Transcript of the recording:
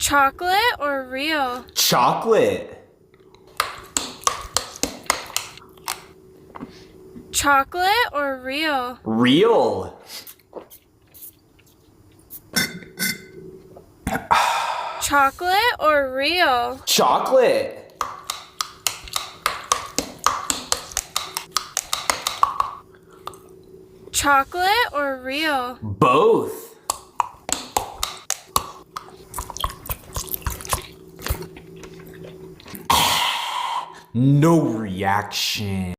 Chocolate or real? Chocolate. Chocolate or real? Real. Chocolate or real? Chocolate. Chocolate or real? Both. No reaction.